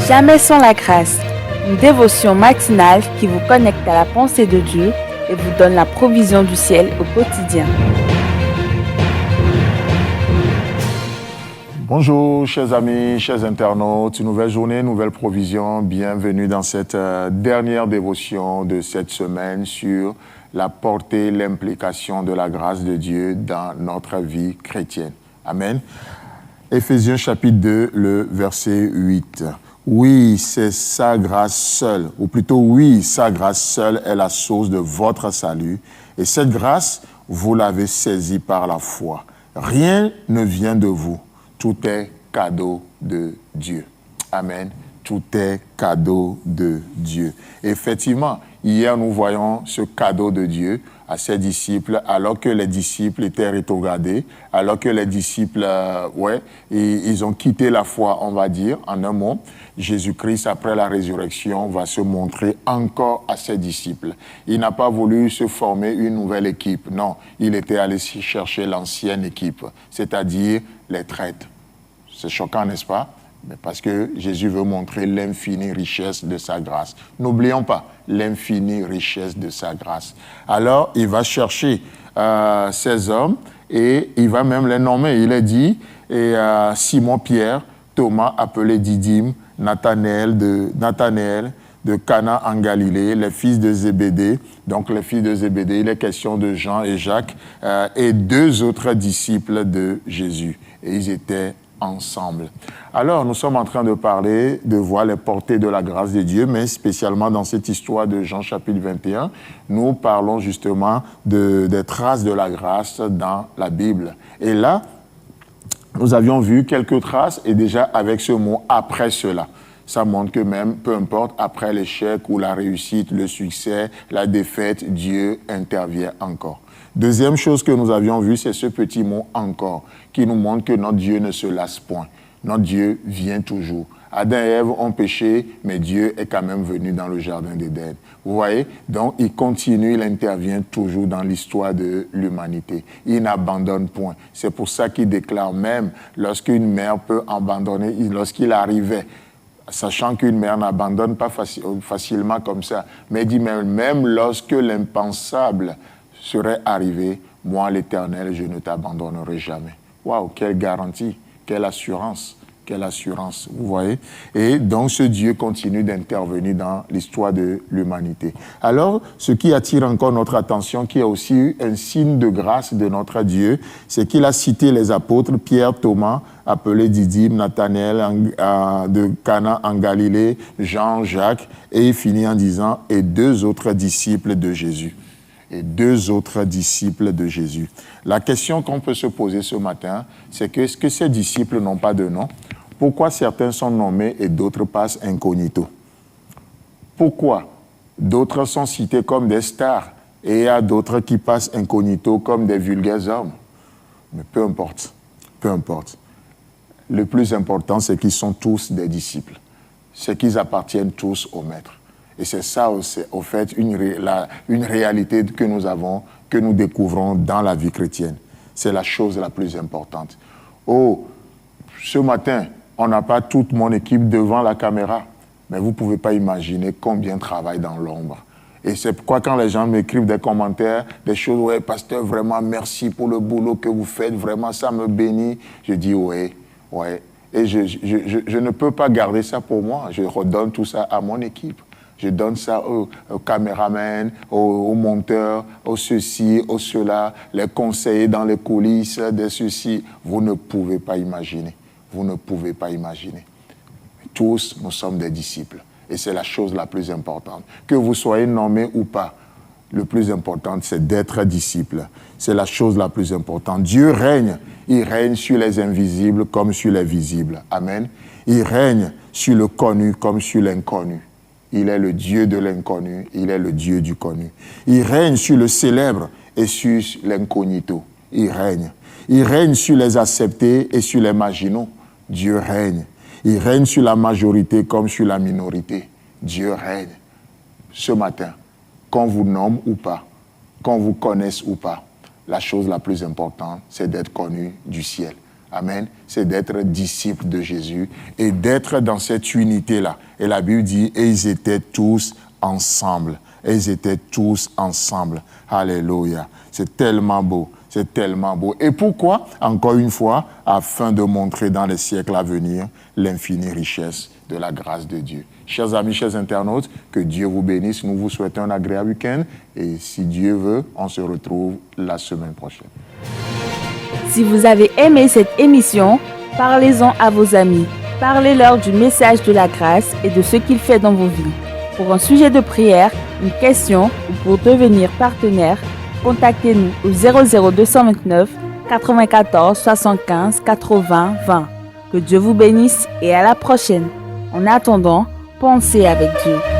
Jamais sans la grâce, une dévotion matinale qui vous connecte à la pensée de Dieu et vous donne la provision du ciel au quotidien. Bonjour chers amis, chers internautes, nouvelle journée, nouvelle provision, bienvenue dans cette dernière dévotion de cette semaine sur la portée, l'implication de la grâce de Dieu dans notre vie chrétienne. Amen. Éphésiens chapitre 2, le verset 8. Oui, c'est sa grâce seule, ou plutôt oui, sa grâce seule est la source de votre salut. Et cette grâce, vous l'avez saisie par la foi. Rien ne vient de vous, tout est cadeau de Dieu. Amen. Tout est cadeau de Dieu. Effectivement, hier nous voyons ce cadeau de Dieu à ses disciples, alors que les disciples étaient rétrogradés, alors que les disciples, ils ont quitté la foi, on va dire, en un mot. Jésus-Christ, après la résurrection, va se montrer encore à ses disciples. Il n'a pas voulu se former une nouvelle équipe. Non, il était allé chercher l'ancienne équipe, c'est-à-dire les traîtres. C'est choquant, n'est-ce pas? Mais parce que Jésus veut montrer l'infinie richesse de sa grâce. N'oublions pas l'infinie richesse de sa grâce. Alors, il va chercher ces hommes et il va même les nommer. Il est dit, Simon-Pierre, Thomas appelé Didyme, Nathanaël de Cana en Galilée, les fils de Zébédée. Donc, les fils de Zébédée, il est question de Jean et Jacques et deux autres disciples de Jésus. Et ils étaient ensemble. Alors, nous sommes en train de parler, de voir les portées de la grâce de Dieu, mais spécialement dans cette histoire de Jean chapitre 21, nous parlons justement des traces de la grâce dans la Bible. Et là, nous avions vu quelques traces et déjà avec ce mot « après cela ». Ça montre que même, peu importe, après l'échec ou la réussite, le succès, la défaite, Dieu intervient encore. Deuxième chose que nous avions vue, c'est ce petit mot « encore » qui nous montre que notre Dieu ne se lasse point. Notre Dieu vient toujours. Adam et Ève ont péché, mais Dieu est quand même venu dans le jardin d'Éden. Vous voyez? Donc, il continue, il intervient toujours dans l'histoire de l'humanité. Il n'abandonne point. C'est pour ça qu'il déclare même, lorsqu'une mère peut abandonner, lorsqu'il arrivait, sachant qu'une mère n'abandonne pas facilement comme ça, mais il dit même lorsque l'impensable serait arrivé, moi l'Éternel, je ne t'abandonnerai jamais. Waouh, quelle garantie, quelle assurance, vous voyez? Et donc ce Dieu continue d'intervenir dans l'histoire de l'humanité. Alors, ce qui attire encore notre attention, qui est aussi un signe de grâce de notre Dieu, c'est qu'il a cité les apôtres, Pierre, Thomas, appelé Didyme, Nathanaël de Cana en Galilée, Jean, Jacques, et il finit en disant « et deux autres disciples de Jésus ». Et deux autres disciples de Jésus. La question qu'on peut se poser ce matin, c'est que est-ce que ces disciples n'ont pas de nom? Pourquoi certains sont nommés et d'autres passent incognito? Pourquoi d'autres sont cités comme des stars et il y a d'autres qui passent incognito comme des vulgaires hommes? Mais peu importe, peu importe. Le plus important, c'est qu'ils sont tous des disciples. C'est qu'ils appartiennent tous au Maître. Et c'est ça, au fait, une réalité que nous avons, que nous découvrons dans la vie chrétienne. C'est la chose la plus importante. Oh, ce matin, on n'a pas toute mon équipe devant la caméra, mais vous ne pouvez pas imaginer combien travaillent dans l'ombre. Et c'est pourquoi quand les gens m'écrivent des commentaires, des choses, ouais, pasteur, vraiment, merci pour le boulot que vous faites, vraiment, ça me bénit. Je dis, ouais. Et je ne peux pas garder ça pour moi. Je redonne tout ça à mon équipe. Je donne ça aux caméramans, aux monteurs, aux ceci, aux cela, les conseillers dans les coulisses de ceci. Vous ne pouvez pas imaginer. Vous ne pouvez pas imaginer. Tous, nous sommes des disciples. Et c'est la chose la plus importante. Que vous soyez nommés ou pas, le plus important, c'est d'être disciple. C'est la chose la plus importante. Dieu règne. Il règne sur les invisibles comme sur les visibles. Amen. Il règne sur le connu comme sur l'inconnu. Il est le Dieu de l'inconnu, il est le Dieu du connu. Il règne sur le célèbre et sur l'incognito. Il règne. Il règne sur les acceptés et sur les marginaux. Dieu règne. Il règne sur la majorité comme sur la minorité. Dieu règne. Ce matin, qu'on vous nomme ou pas, qu'on vous connaisse ou pas, la chose la plus importante, c'est d'être connu du ciel. Amen. C'est d'être disciple de Jésus et d'être dans cette unité-là. Et la Bible dit, et ils étaient tous ensemble. Et ils étaient tous ensemble. Alléluia. C'est tellement beau. C'est tellement beau. Et pourquoi? Encore une fois, afin de montrer dans les siècles à venir l'infinie richesse de la grâce de Dieu. Chers amis, chers internautes, que Dieu vous bénisse. Nous vous souhaitons un agréable week-end. Et si Dieu veut, on se retrouve la semaine prochaine. Si vous avez aimé cette émission, parlez-en à vos amis. Parlez-leur du message de la grâce et de ce qu'il fait dans vos vies. Pour un sujet de prière, une question ou pour devenir partenaire, contactez-nous au 00229 94 75 80 20. Que Dieu vous bénisse et à la prochaine. En attendant, pensez avec Dieu.